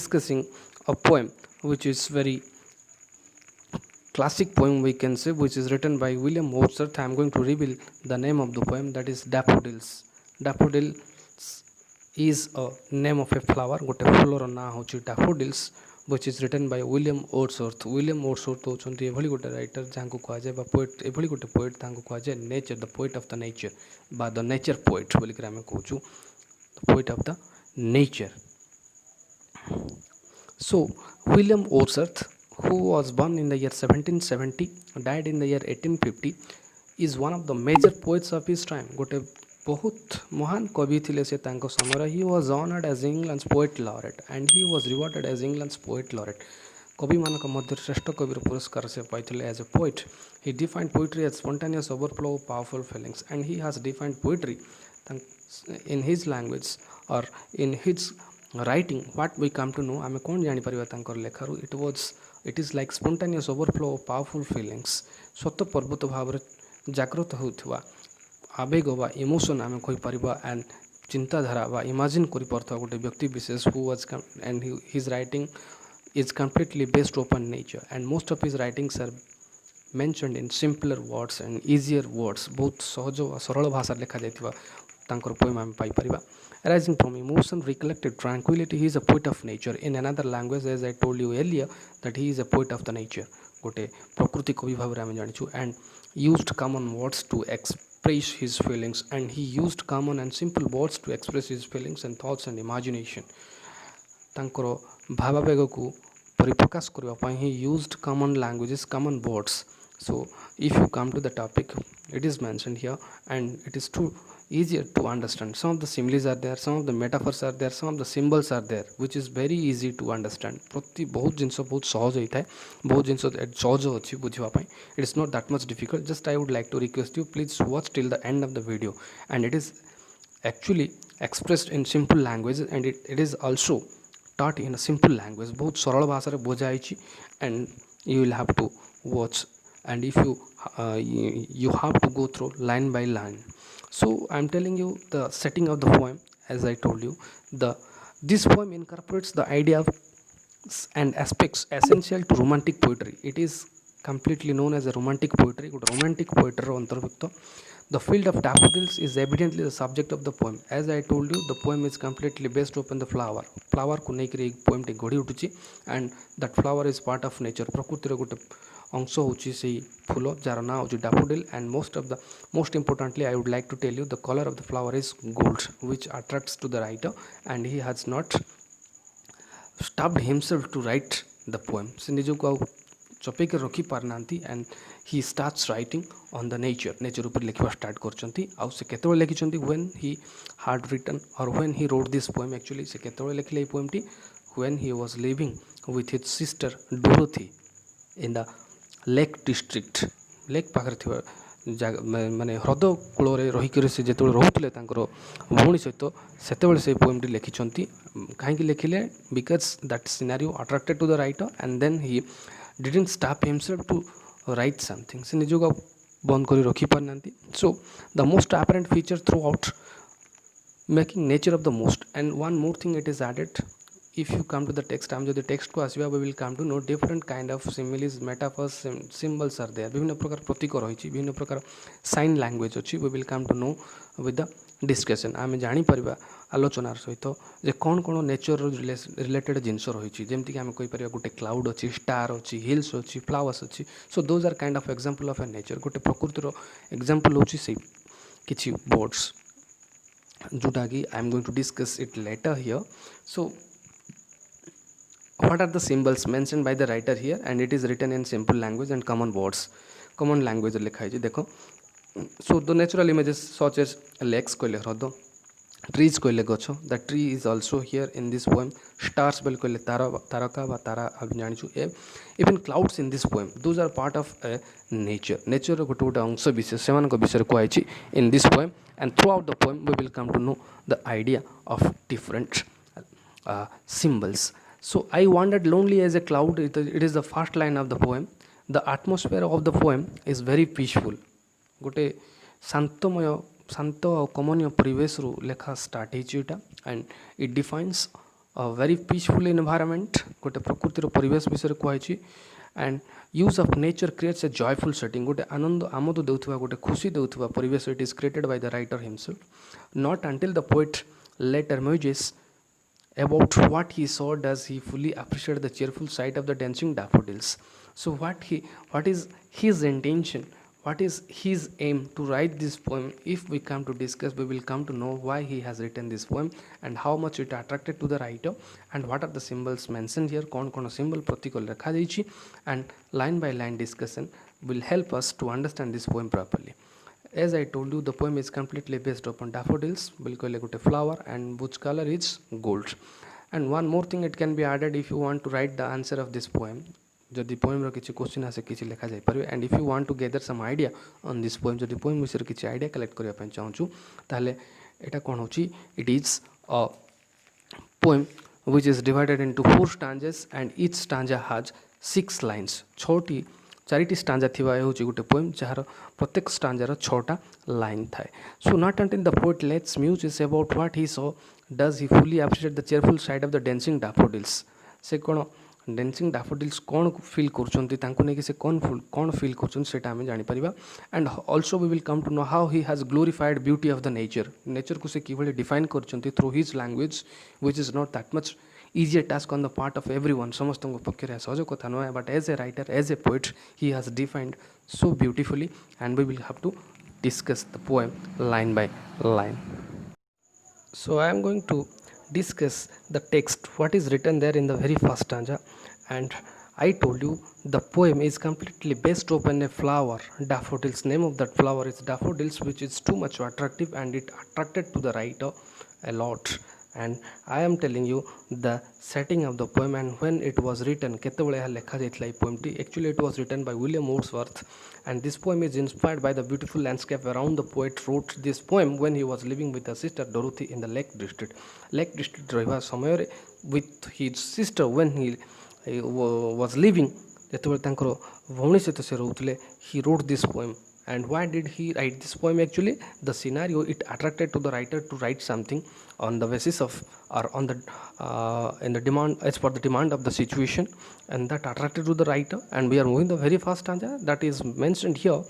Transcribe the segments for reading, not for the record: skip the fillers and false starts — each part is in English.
discussing a poem which is very classic poem, we can say, which is written by William Wordsworth. I am going to reveal the name of the poem, that is Daffodils. Daffodils is a name of a flower, gote फूलर ना हूँ daffodils, which is written by William Wordsworth. William Wordsworth होचंती एभली गोटे writer जहाँ को कहा जाए बा poet, एभली गोटे पोएट तांको कहा जाए nature, the poet of the nature बा द नेचर पोएट बोली कर आमे कहूचु, the poet of the nature. So William Wordsworth, who was born in the year 1770, died in the year 1850, is one of the major poets of his time. गोटे बहुत महान कवि थिले से तांको समय. He was honored as England's poet laureate and he was rewarded as England's poet laureate. कवि मानक मध्य श्रेष्ठ कविर पुरस्कार से पाइथिले. As a poet, he defined poetry as spontaneous overflow of powerful feelings, and he has defined poetry in his language or in his writing. What we come to know, आमे कौन जानी परिबा तांकर लेखारु, it is like spontaneous overflow of powerful feelings. स्वतः पर्वत भाव जागृत होउथवा आवेग बा इमोशन आमे कहि परिबा एंड चिंताधारा बा इमेजिन करि परथवा गोटे व्यक्ति विशेष who was and his writing is completely based upon nature, and most of his writings are mentioned in simpler words and easier words. बहुत सहज और सरल भाषा लिखा जाइथिबा तांकर पोएम आमे पाई परिबा. Arising from emotion, recollected tranquility, he is a poet of nature. In another language, as I told you earlier, that he is a poet of the nature. गोटे प्रकृति कवि भाव आमे जानिछु, and used common words to express his feelings, and he used common and simple words to express his feelings and thoughts and imagination. तांकर भावावेग को परिप्रकाश करबा पई he used common languages, common words. So if you come to the topic, it is mentioned here and it is too easier to understand. Some of the similes are there, some of the metaphors are there, some of the symbols are there, which is very easy to understand. प्रति बहुत जिनस बहुत सहज होता है, बहुत जिनस सहज अच्छी बुझा पाई. It is not that much difficult. Just I would like to request you, please watch till the end of the video, and it is actually expressed in simple language, and it is also taught in a simple language. बहुत सरल भाषा रे बुझाई छी, and you will have to watch, and if you have to go through line by line. So I am telling you the setting of the poem. As I told you, this poem incorporates the idea of and aspects essential to romantic poetry. It is completely known as a romantic poetry. Romantic poetry अंतर्भुक्त. The field of daffodils is evidently the subject of the poem. As I told you, the poem is completely based upon the flower. Flower को नहीं करी poem टे गढ़ी उठुची, and that flower is part of nature. प्रकृति रे गोटे अंश होची से फूल जार ना होची daffodil, and most importantly I would like to tell you the color of the flower is gold, which attracts to the writer, and he has not stopped himself to write the poem. से निजो को चपे के रखी पारनांती, and he starts writing on the nature ऊपर लिखवा start करचंती. आउ से केतबे लिखिचंती when he had written or when he wrote this poem. Actually से केतबे लिखले a poem T when he was living with his sister Dorothy in the lake district. Lake पाखरे थिबा माने ह्रद cool Rahirkar से जो रोते भौणी सहित से से पोएमटी लिखिं. कहीं लिखिले because that scenario attracted to the writer, and then he didn't stop himself to write something. से निजक बंद कर रखी पारना. So the most apparent feature throughout making nature of the most. And one more thing it is added. If you come to the text, आम जो text को आसवा, we will come to know different kind of similes, metaphors, symbols are there. विभिन्न प्रकार प्रतीक रही, विभिन्न प्रकार sign language अच्छी. we will come to know with the discussion. आम जानी परिबा आलोचनार सहित जे कौन कौन नेचर रिलेटेड जिनस रही, जमती कि आम कहीपर गोटे क्लाउड अच्छी, स्टार अच्छी, हिल्स अच्छी, फ्लावर्स अच्छी. So those are kind of example of a nature. गोटे प्रकृतिर एग्जांपल होची से किछि वर्ड्स जोटा कि I am going to discuss it later here. So what are the symbols mentioned by the writer here, and it is written in simple language and common words. Common language लिखा है जी देखो. So the natural images such as lakes कोइले ह्रद, trees कोइले गछ, the tree is also here in this poem. Stars बेल कोइले तारका बा तारा अब जानिछु. Even clouds in this poem, those are part of nature. Nature रो गोटे अंश विशेष सेमान को विषय को आइछि in this poem, and throughout the poem we will come to know the idea of different symbols. So I wandered lonely as a cloud. It is the first line of the poem. The atmosphere of the poem is very peaceful. गोटे शांतमय शांत कमनीय परिवेश रु लेखा start होता, and it defines very peaceful environment गोटे प्रकृतिर परिवेश विषय कहुई and use of nature creates a joyful setting गोटे आनंद आमोद देउथुवा गोटे खुशी देउथुवा परिवेश it is created by the writer himself not until the poet later muses about what he saw does he fully appreciate the cheerful sight of the dancing daffodils. So what is his intention, what is his aim to write this poem? If we come to discuss, we will come to know why he has written this poem and how much it attracted to the writer and what are the symbols mentioned here, kon symbol pratik lekha jaichi, and line by line discussion will help us to understand this poem properly. As I told you, the poem is completely based upon daffodils, बिल्कुल गोटे flower, and which color is gold. And one more thing it can be added if you want to write the answer of this poem. जदि poem रो किछि question आसे किछि लिखा जाय परिबे and if you want to gather some idea on this poem जदि poem विषय किछि आइडिया कलेक्ट करिया पय चाहूछु ताले एटा कोन होछि it is a poem which is divided into 4 stanzas and each stanza has 6 lines. छोटी चारिटी स्टांजा थिबा होची गुटे पोएम जार प्रत्येक स्टांजार 6टा लाइन थाए. So not until the poet let's म्यूजिस about what he saw does he fully appreciate the cheerful side of the dancing daffodils. से कोन dancing daffodils कोन feel करछंती तांको ने कि से कोन फील करछन सेटा हम जानि परिबा. And also we will come to know how he has glorified beauty of the nature को से किभली डिफाइन करछंती through his language which is not that much easier task on the part of everyone. समस्त पक्षरे सहज कथा नुहे, but as a writer, as a poet, he has defined so beautifully, and we will have to discuss the poem line by line. So I am going to discuss the text, what is written there in the very first stanza. And I told you the poem is completely based upon a flower, daffodils. Name of that flower is daffodils, which is too much attractive and it attracted to the writer a lot. And I am telling you the setting of the poem and when it was written ketebale lekha jaitla ei poem ti. Actually it was written by William Wordsworth, and this poem is inspired by the beautiful landscape around. The poet wrote this poem when he was living with his sister Dorothy in the Lake District रहिबा समय रे with his sister when he was living जेतेबेले तांकर भौणी सहित से रहउतले. He wrote this poem. And why did he write this poem? Actually the scenario it attracted to the writer to write something on the basis of or on the in the demand, as per the demand of the situation, and that attracted to the writer. And we are moving the very first stanza that is mentioned here.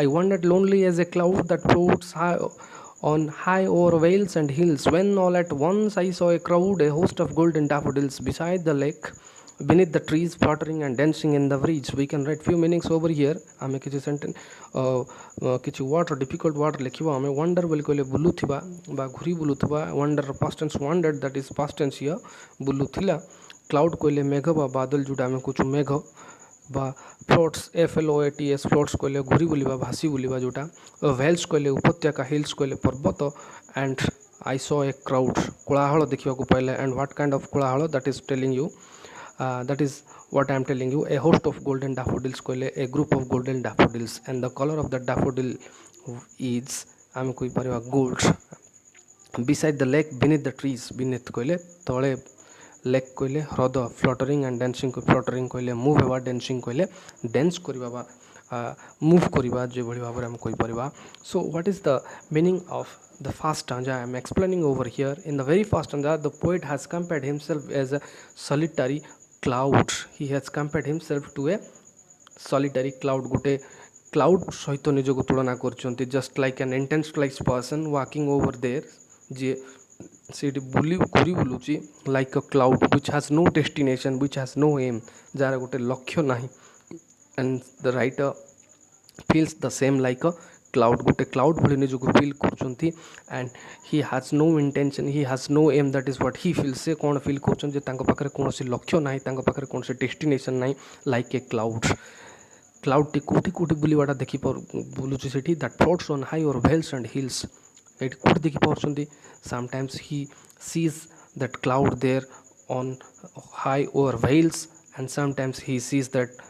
I wandered lonely as a cloud that floats high over vales and hills, when all at once I saw a crowd, a host of golden daffodils beside the lake, beneath the trees fluttering and dancing in the breeze. We can write few meanings over here. आमे किछि sentence किछि word difficult word लिखिबा. आमे wonder बोल कहले बुलुथिबा बा घुरी बुलुथिबा. Wonder past tense wondered, that is past tense here. बुलुथिला. क्लाउड कहले मेघ बा बादल जुडा आमे कुछ मेघ बा. फ्लोट्स FLOATS फ्लोट्स कहले घुरी बुलिबा भासी बुलिबा जोटा. वेल्स कहले उपत्यका. हिल्स कहले पर्वत. And I saw a crowd कोलाहल देखिबा को पाइले. एंड व्हाट काइंड ऑफ कोलाहल, that is telling you that is what I am telling you. A host of golden daffodils कहले, a group of golden daffodils, and the color of the daffodil is आम कोई परिवा gold. Beside the lake, beneath the trees, beneath कहले तले lake कहले ह्रद. Fluttering and dancing, fluttering कहले move हेबा, dancing कहले dance करिबा बा move करिबा जे भली भाबरे हम कोई परिवा. So what is the meaning of the first stanza I am explaining over here? In the very first stanza the poet has compared himself as a solitary cloud. He has compared himself to a solitary cloud. गोटे cloud सहित निजको तुलना करछन्ती, just like an intense person walking over there, जे सेठी बुली घुरी बुलुची like a cloud which has no destination, which has no aim, jar गोटे लक्ष्य नाही. And the writer feels the same like a cloud. गोटे cloud भली निजको feel करछन्ती and he has no intention, he has no aim, that is what he feels. से कोन feel करछन जे तांको पाखरे कोनोसी लक्ष्य नाही, तांको पाखरे कोनोसी डेस्टिनेशन नाही, like a cloud. क्लाउड टी कोटी कोटी बुलीवाटा देखि पर बुलुची सेठी, that floats on high over vales and hills. एट कोटी देखि परछन्ती. Sometimes he sees that cloud there on high over vales, and sometimes he sees that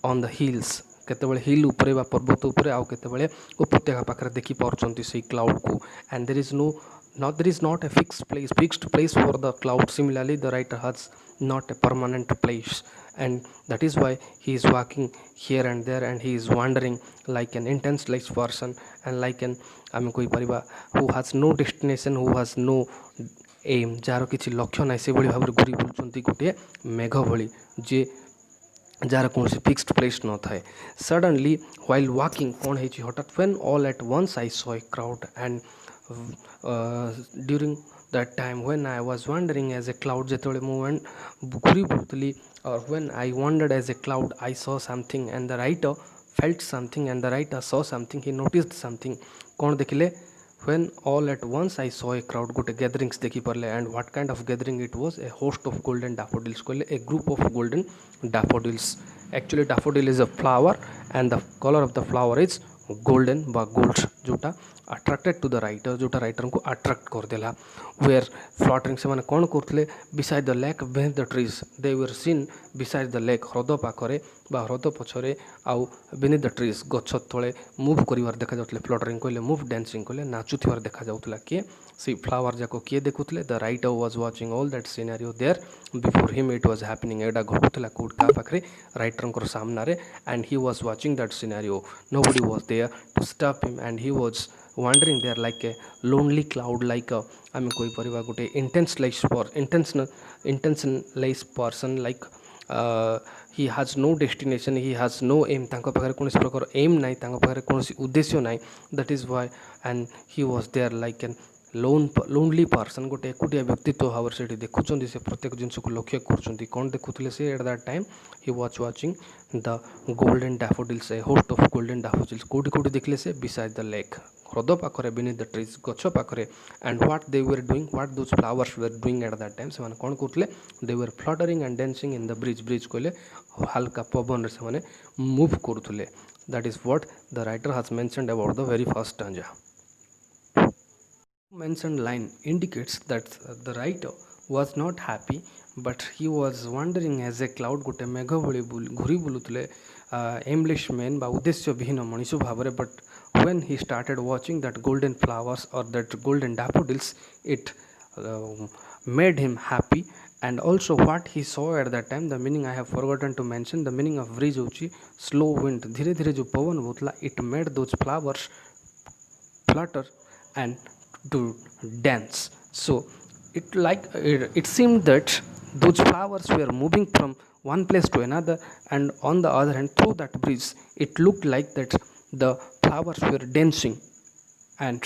on the hills. केतेबेले हिल उपरे बा पर्वत उपरे, आउ केतेबेले उपत्यका पाखरे देखि परछन्ती सेही क्लाउड को. And there is not a fixed place for the cloud. Similarly the writer has not a permanent place, and that is why he is walking here and there, and he is wandering like an intense person, and like an ame koi pariba who has no destination, who has no aim जार किसी लक्ष्य ना से भाव में घूरी बुलूँ गोटे मेघ भली जे जार कौन फिक्स्ड प्लेस न थाए सडनली व्हाइल वॉकिंग कौन है हठात when all at once I saw a crowd and during that time when I was wandering as a cloud जो घूरी बुलूली और when I wandered as a cloud I saw something and the writer felt something and the writer saw something he noticed something कौन देखिले when all at once I saw a crowd गोटे gatherings देखी पारे and what kind of gathering it was a host of golden daffodils कहले a group of golden daffodils actually daffodil is a flower and the color of the flower is golden बा gold जोटा attracted to the writer जोटा writer को attract कर देला where fluttering से माने कौन करथले beside the lake beneath the trees they were seen beside the lake ह्रद पाखरे बा ह्रद पछरे आउ beneath the trees गछ तले मूव करिवार देखा जाउतले फ्लटरिंग कहले मूव डांसिंग कहले नाचुथिवार देखा जाउतला किए सी फ्लावर जाको किए देखुतले the writer was watching all that scenario there before him it was happening एडा घटुतला कोड का पाखरे राइटर को सामना रे and he was watching that scenario nobody was there to stop him and he was wandering there like a lonely cloud like a आम कोई परिवा गोटे intentionless person like he has no destination he has no aim तांको पाखरे कोनसी प्रकार aim नाही तांको पाखरे कोनसी उद्देश्य नाही that is why and he was there like an lonely person गोटे एकुटिया व्यक्तित्व भाव से देखुं से प्रत्येक जिनस को लक्ष्य कर कौन देखुले से at that time he was watching the golden daffodils A host of golden daffodils कोडी कोडी देखले से बिसाइड द लेक ह्रद पाखरे beneath the trees गछ पाखरे and what they were doing what those flowers were doing at that time से माने कौन करथले they were fluttering and dancing in the breeze कहले हल्का पवन से माने move करथले that is what the writer has mentioned about the very first stanza mentioned line indicates that the writer was not happy but he was wandering as a cloud गोटे मेघ भली घूरी बुलुतले aimless man बा उद्देश्य विहीन मनीष भाव but when he started watching that golden flowers or that golden daffodils it made him happy and also what he saw at that time the meaning I have forgotten to mention the meaning of breeze होची slow wind धीरे धीरे जो पवन होतला it made those flowers flutter and to dance so it seemed that those flowers were moving from one place to another and on the other hand through that breeze it looked like that the flowers were dancing and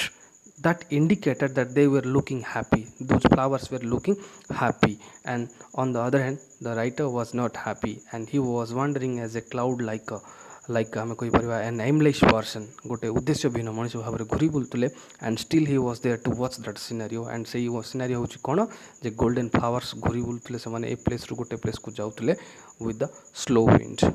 that indicated that they were looking happy those flowers were looking happy and on the other hand the writer was not happy and he was wandering as a cloud like आम कही परिवा N aimless person गोटे उद्देश्य भिन्न मनीष भाव में घूरी बुलुले and still he was there to watch that scenario and से सिनेरियो होची कौन जे गोल्डन फ्लावर्स घूरी बुलुले से माने ए प्लेस रु गोटे प्लेस को जाउतले विथ द स्लो विंड